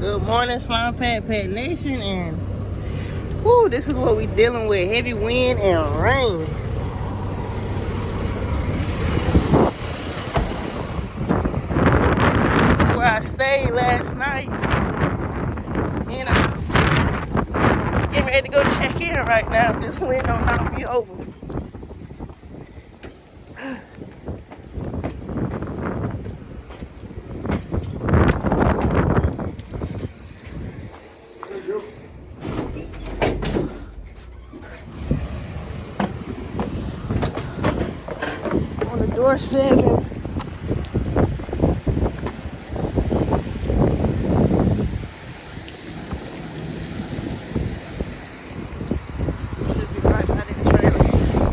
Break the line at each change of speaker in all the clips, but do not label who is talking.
Good morning, Slime Pad Nation, and whoo, this is what we dealing with: heavy wind and rain. This is where I stayed last night, and I'm getting ready to go check in right now. If this wind don't knock me over. On the door 7.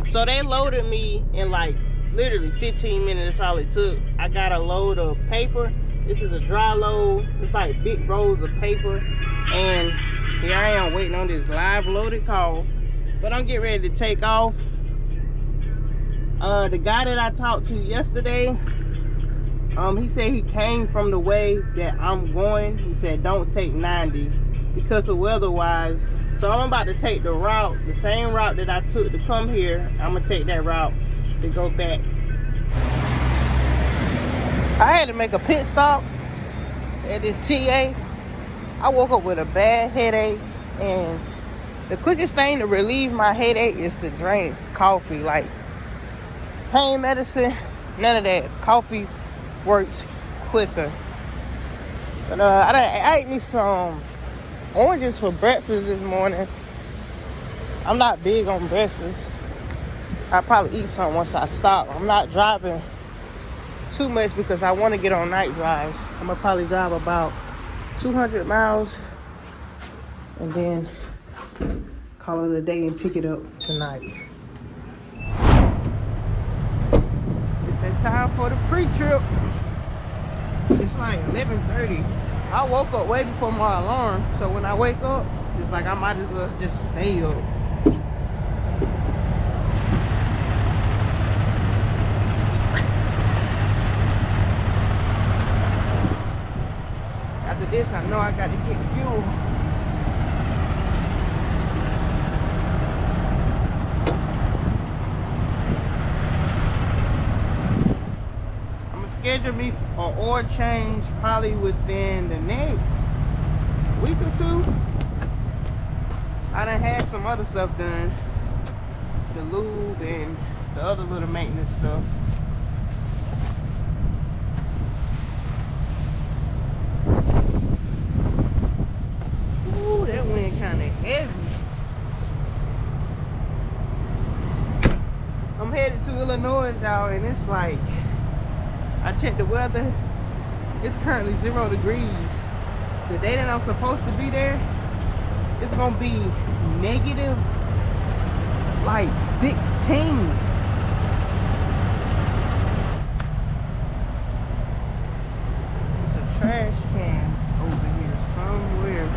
So they loaded me in like literally 15 minutes. That's all it took. I got a load of paper. This is a dry load. It's like big rolls of paper. And here I am waiting on this live loaded call. But I'm getting ready to take off. The guy that I talked to yesterday, he said he came from the way that I'm going. He said don't take 90 because of weather-wise. So I'm about to take the route, the same route that I took to come here. I'm gonna take that route to go back. I had to make a pit stop at this TA. I woke up with a bad headache, and the quickest thing to relieve my headache is to drink coffee. Like pain medicine, none of that. Coffee works quicker. But I ate me some oranges for breakfast this morning. I'm not big on breakfast. I'll probably eat something once I stop. I'm not driving too much because I want to get on night drives. I'm gonna probably drive about 200 miles and then call it a day and pick it up tonight. It's that time for the pre-trip. It's like 11:30. I woke up way before my alarm, so when I wake up, it's like I might as well just stay up. After this, I know I got to get fuel. Schedule me an oil change probably within the next week or two. I done had some other stuff done, the lube and the other little maintenance stuff. Ooh, that wind kind of heavy. I'm headed to Illinois, y'all, and it's like, I checked the weather. It's currently 0 degrees. The day that I'm supposed to be there, it's gonna be negative like 16. There's a trash can over here somewhere.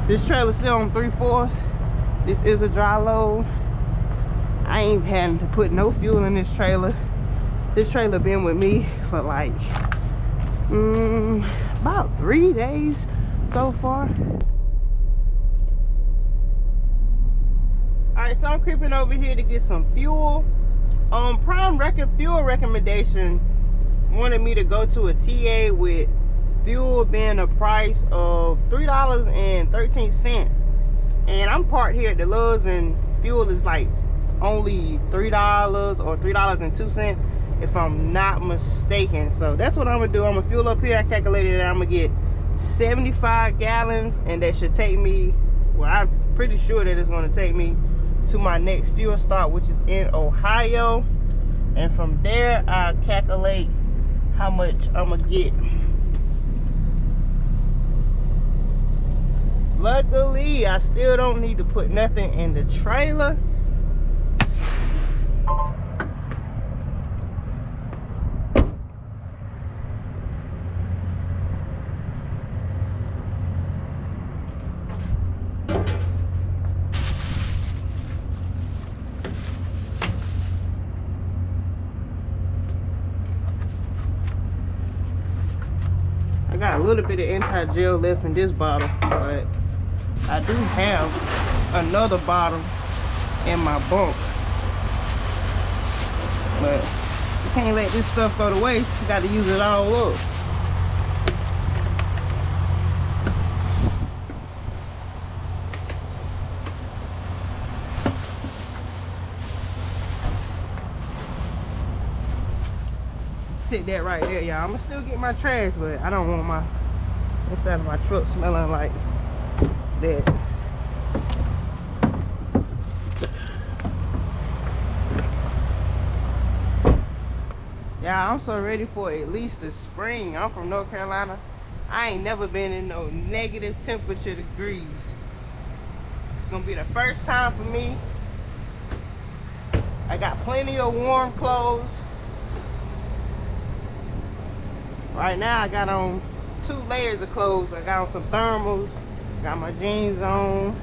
This trailer's still on 3/4. This is a dry load. I ain't had to put no fuel in this trailer. This trailer been with me for like about 3 days so far. Alright, so I'm creeping over here to get some fuel. Prime fuel recommendation wanted me to go to a TA with fuel being a price of $3.13, and I'm parked here at the Lowe's, and fuel is like only $3 or $3.02 if I'm not mistaken. So that's what I'm gonna do. I'm gonna fuel up here. I calculated that I'm gonna get 75 gallons, and that should take me, well, I'm pretty sure that it's gonna take me to my next fuel stop, which is in Ohio, and from there I calculate how much I'm gonna get. luckily, I still don't need to put nothing in the trailer. I got a little bit of anti-gel left in this bottle, but I do have another bottle in my bunk. But you can't let this stuff go to waste. You got to use it all up. Sit that right there, y'all. I'm gonna still get my trash, but I don't want my inside of my truck smelling like that. Yeah, I'm so ready for at least the spring. I'm from North Carolina. I ain't never been in no negative temperature degrees. It's gonna be the first time for me. I got plenty of warm clothes. Right now I got on 2 layers of clothes. I got on some thermals, got my jeans on,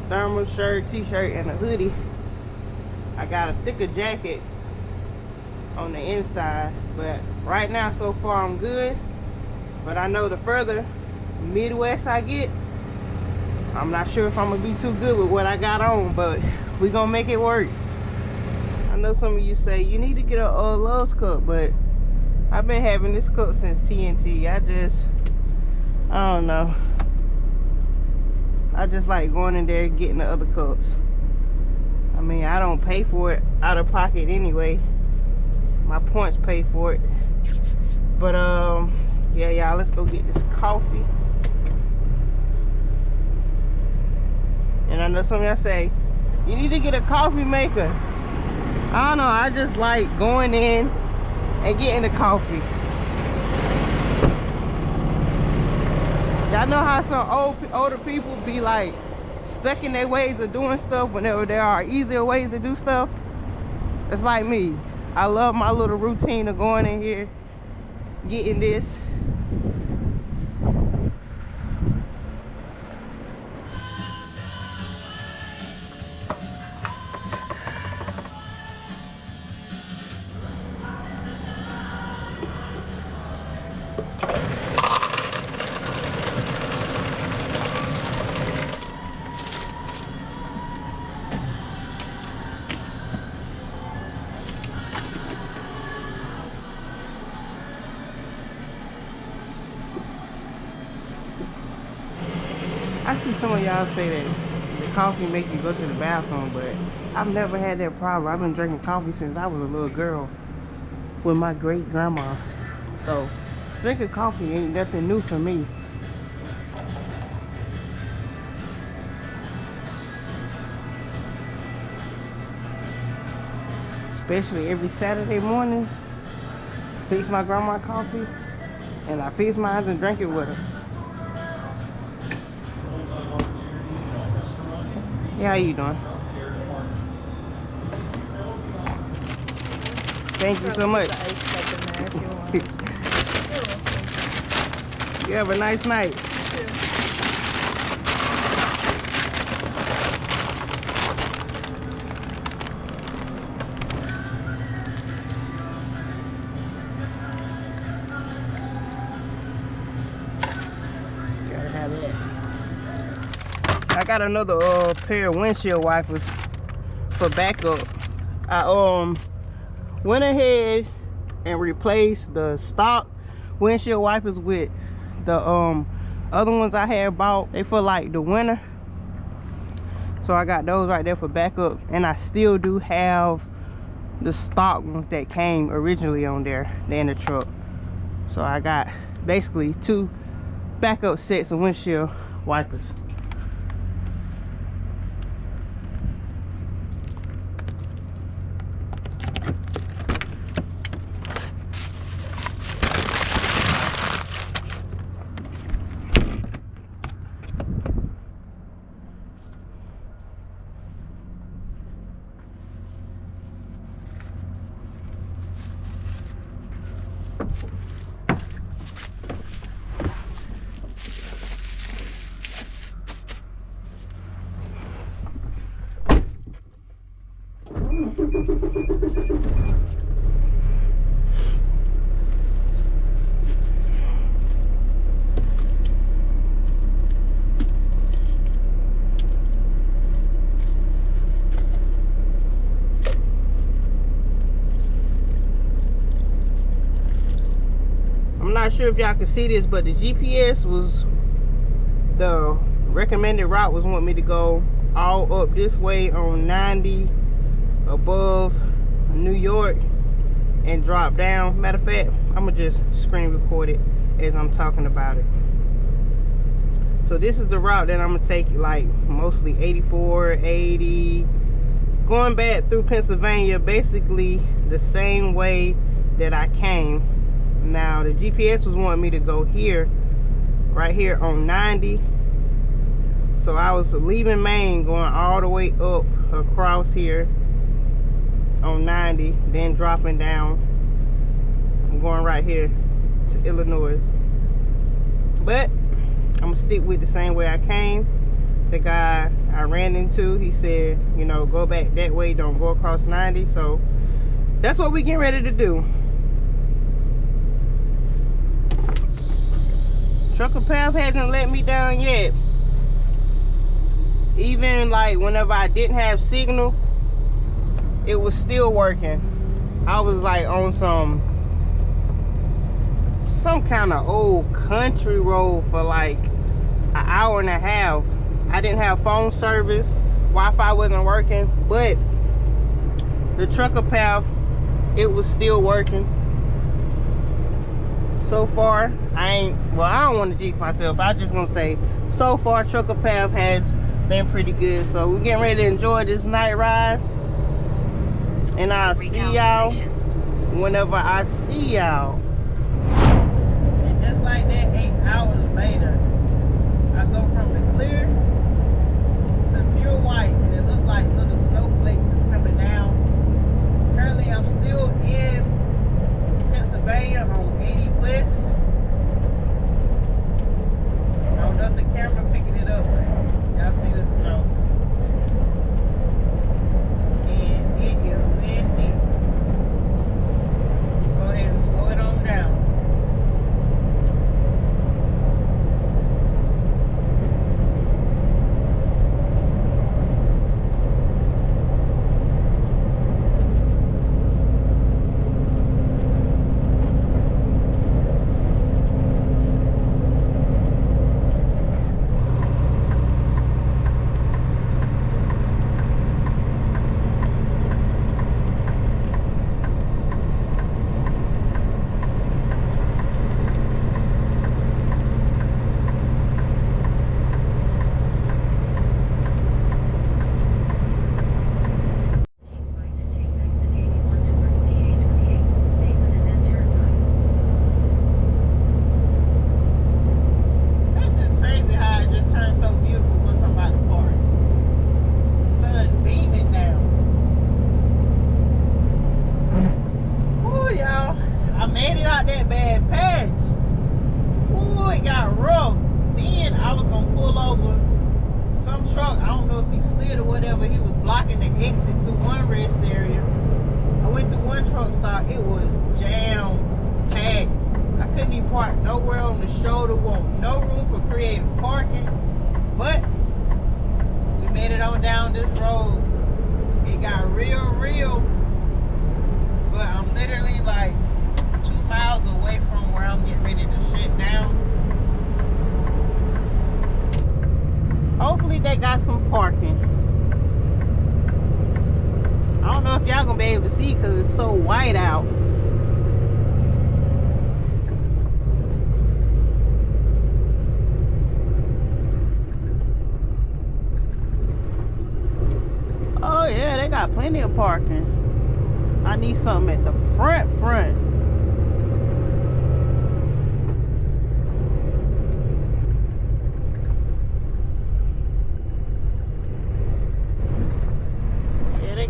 thermal shirt, t-shirt, and a hoodie. I got a thicker jacket on the inside, but right now so far I'm good. But I know the further Midwest I get, I'm not sure if I'm gonna be too good with what I got on, but we gonna make it work. I know some of you say you need to get a Love's cup, but I've been having this cup since TNT. I don't know. I just like going in there and getting the other cups. I mean, I don't pay for it out of pocket anyway. My points pay for it. But yeah, y'all, let's go get this coffee. And I know some of y'all say, you need to get a coffee maker. I don't know, I just like going in and getting the coffee. Y'all know how some older people be like stuck in their ways of doing stuff whenever there are easier ways to do stuff? It's like me. I love my little routine of going in here, getting this. I see some of y'all say that the coffee make you go to the bathroom, but I've never had that problem. I've been drinking coffee since I was a little girl with my great grandma. So drinking coffee ain't nothing new for me. Especially every Saturday mornings, fix my grandma coffee, and I fix mine and drink it with her. Yeah, how you doing? Thank you so much. You have a nice night. Gotta have that. I got another pair of windshield wipers for backup. I went ahead and replaced the stock windshield wipers with the other ones I had bought. They for like the winter, so I got those right there for backup. And I still do have the stock ones that came originally on there. They're in the truck, so I got basically 2 backup sets of windshield wipers. I'm not sure if y'all can see this, but the GPS was, the recommended route was wanting me to go all up this way on 90 above New York and drop down. Matter of fact, I'm gonna just screen record it as I'm talking about it. So this is the route that I'm gonna take, like mostly 84, 80, going back through Pennsylvania, basically the same way that I came. Now the GPS was wanting me to go here, right here on 90. So I was leaving Maine, going all the way up across here on 90, then dropping down. I'm going right here to Illinois. But I'm gonna stick with the same way I came. The guy I ran into, he said, you know, go back that way, don't go across 90. So that's what we getting ready to do. Trucker Path hasn't let me down yet. Even like whenever I didn't have signal, it was still working. I was like on some kind of old country road for like an hour and a half. I didn't have phone service, Wi-Fi wasn't working, but the Trucker Path, it was still working. So far, I don't want to jinx myself. I'm just gonna say, so far, Trucker Path has been pretty good. So we're getting ready to enjoy this night ride, and I'll see y'all whenever I see y'all. And just like that, 8 hours later, I go from the clear to pure white, and it looks like little snowflakes is coming down. Currently, I'm still in Pennsylvania on 80 West. I don't know if the camera picking it up, but y'all see the snow. And it is windy. Go ahead and slow it on down. They got some parking. I don't know if y'all gonna be able to see because it's so white out. Oh yeah, they got plenty of parking. I need something at the front.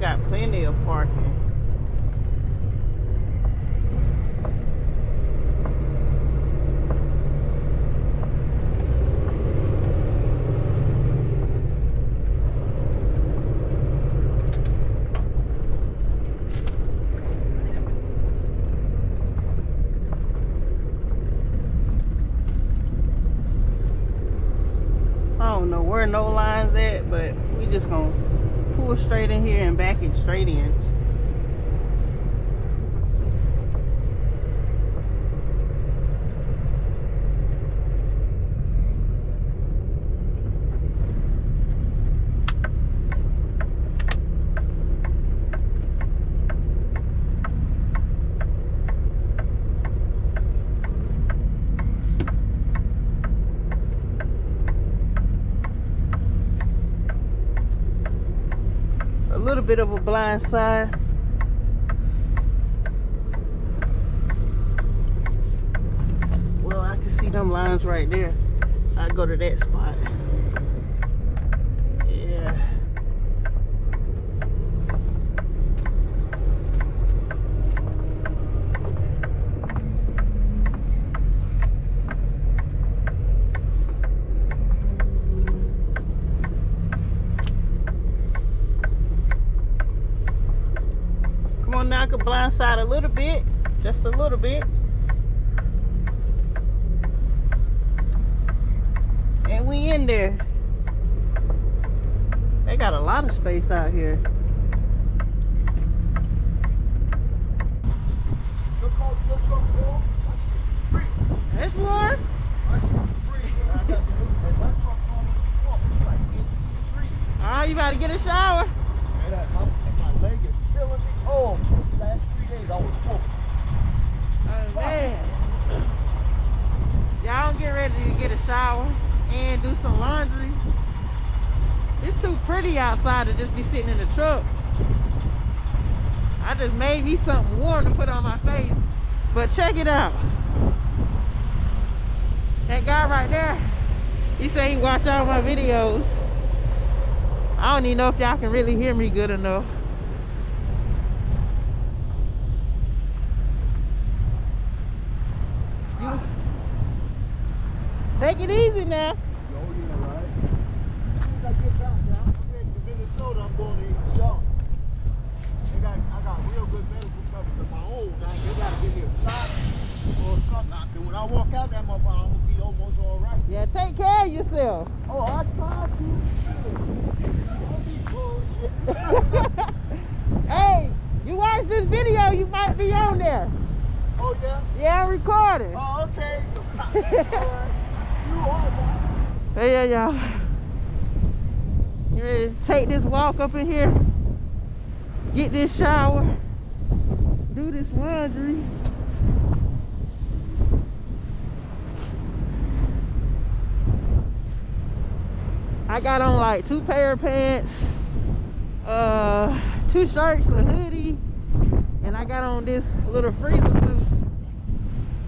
Got plenty of parking. don't know where no line's at, but we just gonna pull straight in here and back it straight in. A little bit of a blind side. Well, I can see them lines right there. I go to that spot. Yeah. Now I can blindside a little bit, just a little bit, and we in there. They got a lot of space out here. It's warm. Oh, you about to get a shower?
My leg is killing me. Oh, the last 3 days I was poor.
Oh man. Y'all get ready to get a shower and do some laundry. It's too pretty outside to just be sitting in the truck. I just made me something warm to put on my face. But check it out. That guy right there, he said he watched all my videos. I don't even know if y'all can really hear me good enough. Take it easy now.
Oh, yeah, right. As soon as I get back now, I'm heading to Minnesota. I'm going to eat y'all. I got real good medical coverage of my own. Now, they got to give me a shot or something. When I walk out that motherfucker, I'm going to be almost all right.
Yeah, take care of yourself.
Oh, I tried to. Don't be bullshit.
Hey, you watch this video, you might be on there.
Oh, yeah?
Yeah, I'm recording.
Oh, okay. All right. You are, man.
Hey, y'all. You ready to take this walk up in here? Get this shower. Do this laundry. I got on like 2 pair of pants, 2 shirts, a hoodie, and I got on this little freezer suit.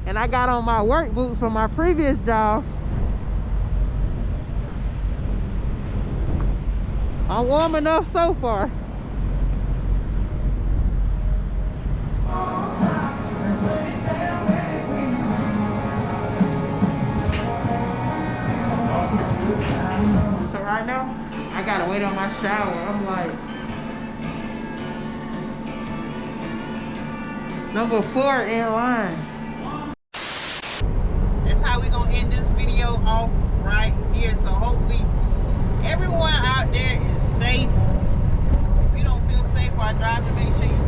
And I got on my work boots from my previous job. I'm warm enough so far. So right now, I gotta wait on my shower. I'm like number 4 in line. That's how we gonna end this video off right here. So hopefully everyone out there is safe. If you don't feel safe while driving, make sure you